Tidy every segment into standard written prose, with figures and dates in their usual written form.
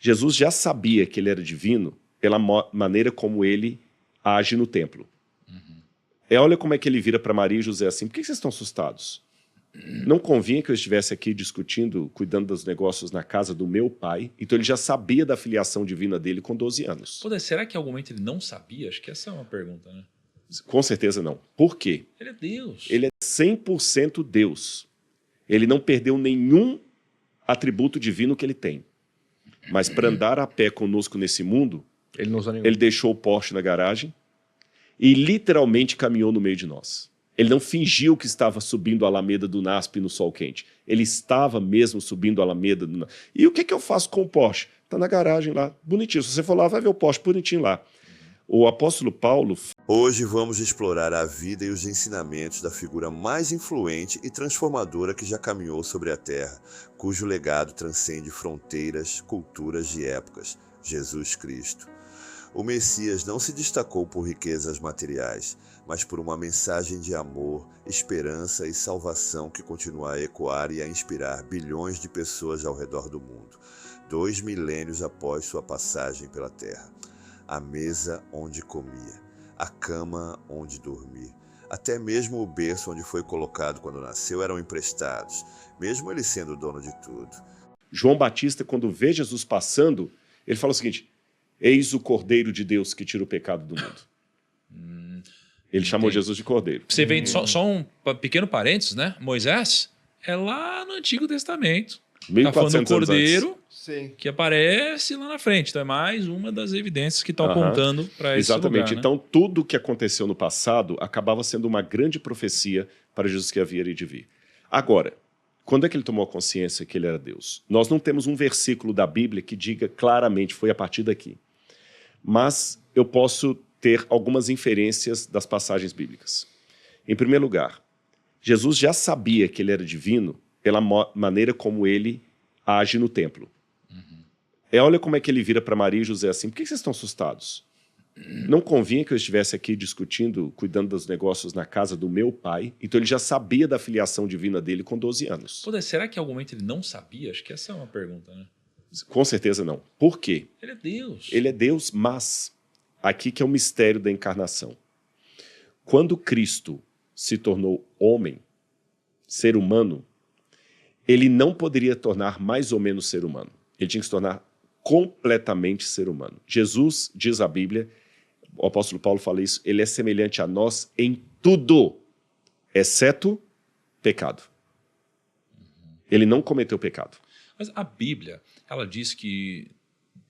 Jesus já sabia que ele era divino pela maneira como ele age no templo. Olha como é que ele vira para Maria e José assim: por que vocês estão assustados? Não convinha que eu estivesse aqui discutindo, cuidando dos negócios na casa do meu pai? Então ele já sabia da filiação divina dele com 12 anos. Pô, será que em algum momento ele não sabia? Acho que essa é uma pergunta, né? Com certeza não. Por quê? Ele é Deus. Ele é 100% Deus. Ele não perdeu nenhum atributo divino que ele tem. Mas para andar a pé conosco nesse mundo, Ele não usa nenhum. ele deixou o Porsche na garagem e literalmente caminhou no meio de nós. Ele não fingiu que estava subindo a Alameda do NASP no sol quente. Ele estava mesmo subindo a Alameda do NASP. E o que eu faço com o Porsche? Está na garagem lá, bonitinho. Se você for lá, vai ver o Porsche bonitinho lá. O apóstolo Paulo... Hoje vamos explorar a vida e os ensinamentos da figura mais influente e transformadora que já caminhou sobre a Terra, cujo legado transcende fronteiras, culturas e épocas, Jesus Cristo. O Messias não se destacou por riquezas materiais, mas por uma mensagem de amor, esperança e salvação que continua a ecoar e a inspirar bilhões de pessoas ao redor do mundo, 2 milênios após sua passagem pela Terra. A mesa onde comia, a cama onde dormia, até mesmo o berço onde foi colocado quando nasceu eram emprestados, mesmo ele sendo o dono de tudo. João Batista, quando vê Jesus passando, ele fala o seguinte: eis o Cordeiro de Deus que tira o pecado do mundo. Ele chamou Jesus de Cordeiro. Você vê só um pequeno parênteses, né? Moisés é lá no Antigo Testamento. Tá falando do Cordeiro que aparece lá na frente. Então é mais uma das evidências que estão apontando para esse lugar. Exatamente. Né? Então tudo o que aconteceu no passado acabava sendo uma grande profecia para Jesus que havia de vir. Agora, quando é que ele tomou a consciência que ele era Deus? Nós não temos um versículo da Bíblia que diga claramente, foi a partir daqui. Mas eu posso ter algumas inferências das passagens bíblicas. Em primeiro lugar, Jesus já sabia que ele era divino pela maneira como ele age no templo. Olha como é que ele vira para Maria e José assim: por que vocês estão assustados? Não convinha que eu estivesse aqui discutindo, cuidando dos negócios na casa do meu pai? Então ele já sabia da filiação divina dele com 12 anos. Pô, será que em algum momento ele não sabia? Acho que essa é uma pergunta, né? Com certeza não. Por quê? Ele é Deus. Ele é Deus, mas aqui que é o mistério da encarnação. Quando Cristo se tornou homem, ser humano, ele não poderia tornar mais ou menos ser humano. Ele tinha que se tornar completamente ser humano. Jesus, diz a Bíblia, o apóstolo Paulo fala isso, ele é semelhante a nós em tudo, exceto pecado. Ele não cometeu pecado. Mas a Bíblia, ela diz que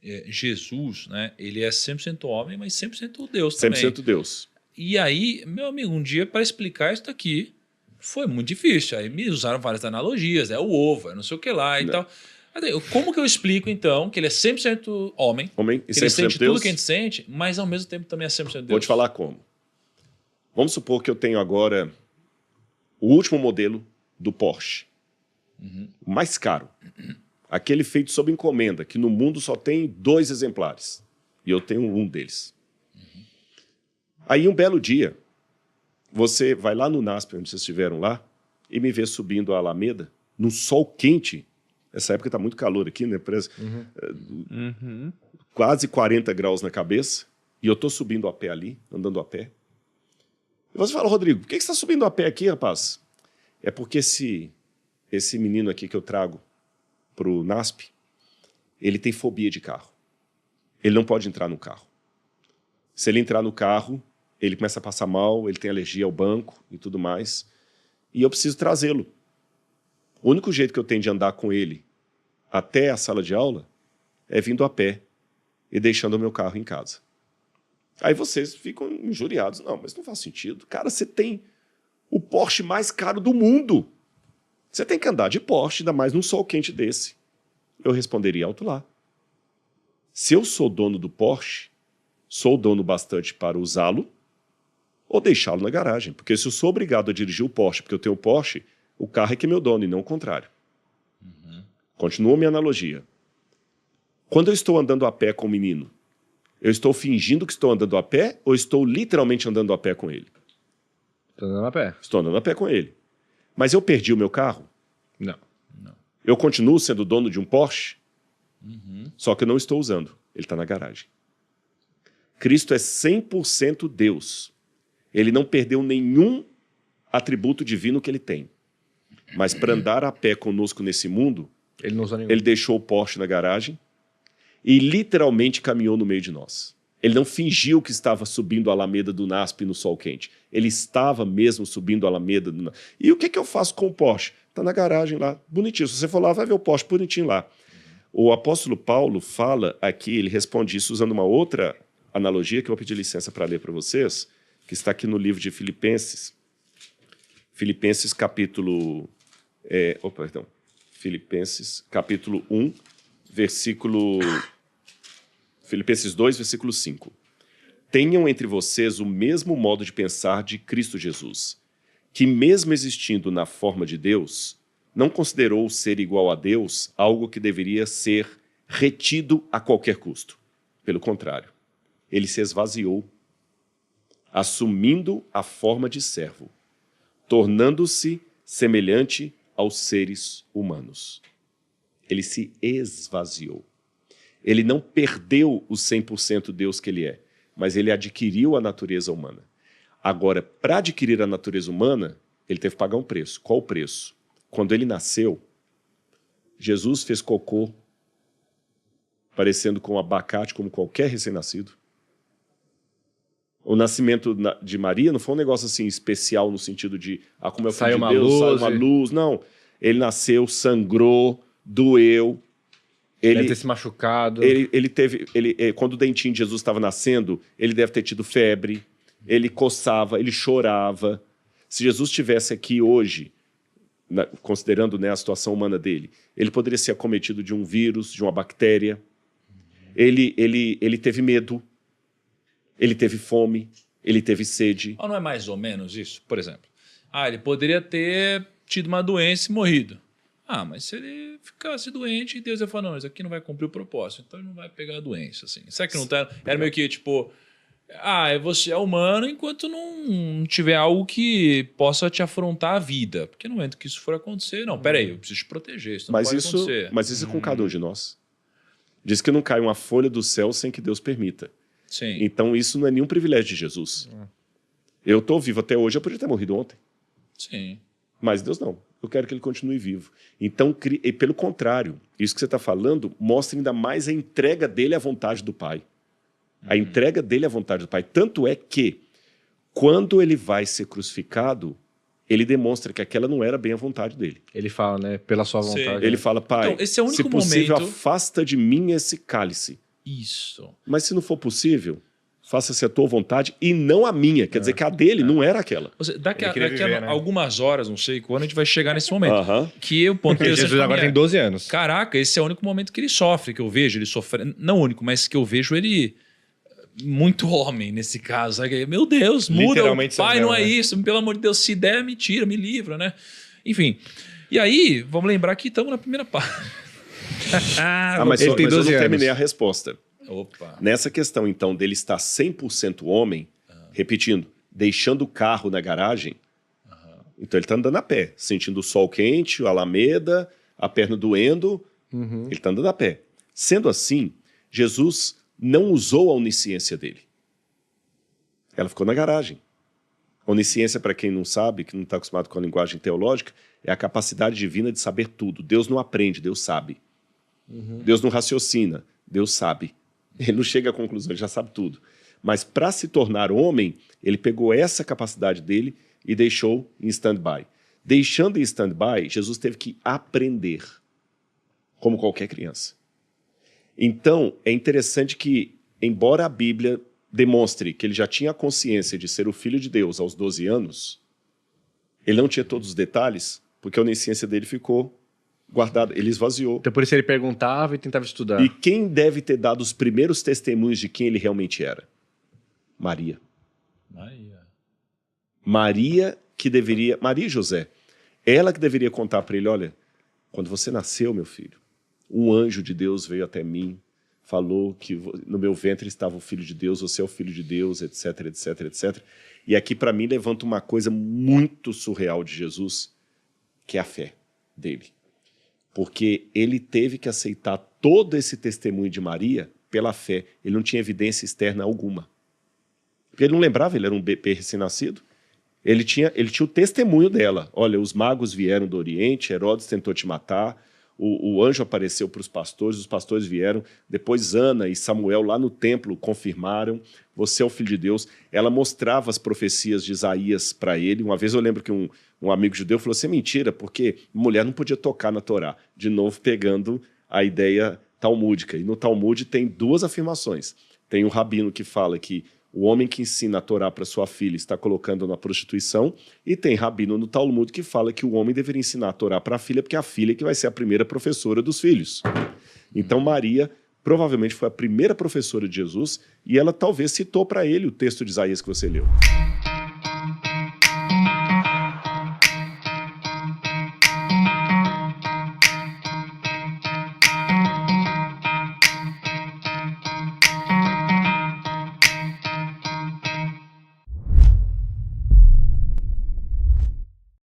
Jesus, né, ele é 100% homem, mas 100% Deus também. 100% Deus. E aí, meu amigo, um dia para explicar isso daqui foi muito difícil. Aí me usaram várias analogias, o ovo, não sei o que lá e tal. Como que eu explico, então, que ele é 100% homem, e que ele 100% sente Deus? tudo que a gente sente, mas ao mesmo tempo também é 100% Deus? Vou te falar como. Vamos supor que eu tenho agora o último modelo do Porsche. O mais caro. Aquele feito sob encomenda, que no mundo só tem 2 exemplares. E eu tenho um deles. Aí um belo dia, você vai lá no NASP, onde vocês estiveram lá, e me vê subindo a Alameda, num sol quente. Essa época está muito calor aqui, né? Quase 40 graus na cabeça. E eu estou subindo a pé ali, andando a pé. E você fala: Rodrigo, por que você está subindo a pé aqui, rapaz? É porque esse menino aqui que eu trago para o NASP, ele tem fobia de carro. Ele não pode entrar no carro. Se ele entrar no carro, ele começa a passar mal, ele tem alergia ao banco e tudo mais. E eu preciso trazê-lo. O único jeito que eu tenho de andar com ele até a sala de aula é vindo a pé e deixando o meu carro em casa. Aí vocês ficam injuriados. Não, mas não faz sentido. Cara, você tem o Porsche mais caro do mundo. Você tem que andar de Porsche, ainda mais num sol quente desse. Eu responderia alto lá. Se eu sou dono do Porsche, sou dono bastante para usá-lo ou deixá-lo na garagem. Porque se eu sou obrigado a dirigir o Porsche porque eu tenho o Porsche, o carro é que é meu dono e não o contrário. Continua minha analogia. Quando eu estou andando a pé com o menino, eu estou fingindo que estou andando a pé ou estou literalmente andando a pé com ele? Estou andando a pé. Estou andando a pé com ele. Mas eu perdi o meu carro? Não. Eu continuo sendo dono de um Porsche? Só que eu não estou usando. Ele está na garagem. Cristo é 100% Deus. Ele não perdeu nenhum atributo divino que ele tem. Mas para andar a pé conosco nesse mundo, ele deixou o Porsche na garagem e literalmente caminhou no meio de nós. Ele não fingiu que estava subindo a Alameda do NASP no sol quente. Ele estava mesmo subindo a Alameda do NASP. E o que eu faço com o Porsche? Está na garagem lá, bonitinho. Se você for lá, vai ver o Porsche bonitinho lá. O apóstolo Paulo fala aqui, ele responde isso usando uma outra analogia que eu vou pedir licença para ler para vocês, que está aqui no livro de Filipenses. Filipenses capítulo... Filipenses capítulo 1, versículo... Filipenses 2, versículo 5. Tenham entre vocês o mesmo modo de pensar de Cristo Jesus, que mesmo existindo na forma de Deus, não considerou ser igual a Deus algo que deveria ser retido a qualquer custo. Pelo contrário, ele se esvaziou, assumindo a forma de servo, tornando-se semelhante aos seres humanos. Ele se esvaziou. Ele não perdeu o 100% Deus que ele é, mas ele adquiriu a natureza humana. Agora, para adquirir a natureza humana, ele teve que pagar um preço. Qual o preço? Quando ele nasceu, Jesus fez cocô, parecendo com um abacate, como qualquer recém-nascido. O nascimento de Maria não foi um negócio assim especial no sentido de como é o filho de Deus, saiu uma luz. Não, ele nasceu, sangrou, doeu. Ele deve ter se machucado. Quando o dentinho de Jesus estava nascendo, ele deve ter tido febre, ele coçava, ele chorava. Se Jesus estivesse aqui hoje, considerando, né, a situação humana dele, ele poderia ser acometido de um vírus, de uma bactéria. Ele teve medo, ele teve fome, ele teve sede. Não é mais ou menos isso? Por exemplo, ele poderia ter tido uma doença e morrido. Mas se ele ficasse doente, Deus ia falar, não, isso aqui não vai cumprir o propósito, então ele não vai pegar a doença. Assim. Será que não tá? Era meio que tipo, você é humano enquanto não tiver algo que possa te afrontar a vida. Porque no momento que isso for acontecer, não, peraí, eu preciso te proteger, isso não pode acontecer. Mas isso é com cada um de nós. Diz que não cai uma folha do céu sem que Deus permita. Sim. Então isso não é nenhum privilégio de Jesus. Eu estou vivo até hoje, eu podia ter morrido ontem. Sim. Mas Deus não. Eu quero que ele continue vivo. Então, pelo contrário, isso que você está falando mostra ainda mais a entrega dele à vontade do Pai. A entrega dele à vontade do Pai. Tanto é que, quando ele vai ser crucificado, ele demonstra que aquela não era bem a vontade dele. Ele fala, né? Pela sua vontade. Ele fala, Pai, então, esse é o único se possível, afasta de mim esse cálice. Isso. Mas se não for possível, faça-se a tua vontade e não a minha. Quer dizer que a dele não era aquela. Daqui a algumas horas, não sei quando, a gente vai chegar nesse momento. Que o ponto de Jesus agora tem 12 anos. Caraca, esse é o único momento que ele sofre, que eu vejo ele sofrendo. Não o único, mas que eu vejo ele muito homem nesse caso. Meu Deus, muda. Pai, não é isso. Pelo amor de Deus, se der, me tira, me livra, né? Enfim. E aí, vamos lembrar que estamos na primeira parte. Mas ele tem 12 anos. Eu não terminei a resposta. Opa. Nessa questão, então, dele estar 100% homem, repetindo, deixando o carro na garagem, então ele está andando a pé, sentindo o sol quente, a alameda, a perna doendo, ele está andando a pé. Sendo assim, Jesus não usou a onisciência dele. Ela ficou na garagem. A onisciência, para quem não sabe, que não está acostumado com a linguagem teológica, é a capacidade divina de saber tudo. Deus não aprende, Deus sabe. Deus não raciocina, Deus sabe. Ele não chega à conclusão, ele já sabe tudo. Mas para se tornar homem, ele pegou essa capacidade dele e deixou em stand-by. Deixando em stand-by, Jesus teve que aprender, como qualquer criança. Então, é interessante que, embora a Bíblia demonstre que ele já tinha a consciência de ser o Filho de Deus aos 12 anos, ele não tinha todos os detalhes, porque a onisciência dele ficou guardada, ele esvaziou. Então por isso ele perguntava e tentava estudar. E quem deve ter dado os primeiros testemunhos de quem ele realmente era? Maria. Maria e José. Ela que deveria contar para ele, olha, quando você nasceu, meu filho, um anjo de Deus veio até mim, falou que no meu ventre estava o Filho de Deus, você é o Filho de Deus, etc, etc, etc. E aqui para mim levanta uma coisa muito surreal de Jesus, que é a fé dele. Porque ele teve que aceitar todo esse testemunho de Maria pela fé. Ele não tinha evidência externa alguma. Porque ele não lembrava, ele era um bebê recém-nascido. Ele tinha o testemunho dela. Olha, os magos vieram do Oriente, Herodes tentou te matar, o anjo apareceu para os pastores vieram, depois Ana e Samuel lá no templo confirmaram, você é o Filho de Deus. Ela mostrava as profecias de Isaías para ele. Uma vez eu lembro que um amigo judeu falou assim, mentira, porque mulher não podia tocar na Torá. De novo pegando a ideia talmúdica. E no Talmud tem 2 afirmações. Tem o rabino que fala que o homem que ensina a Torá para sua filha está colocando na prostituição, e tem rabino no Talmud que fala que o homem deveria ensinar a Torá para a filha, porque é a filha que vai ser a primeira professora dos filhos. Então Maria provavelmente foi a primeira professora de Jesus, e ela talvez citou para ele o texto de Isaías que você leu.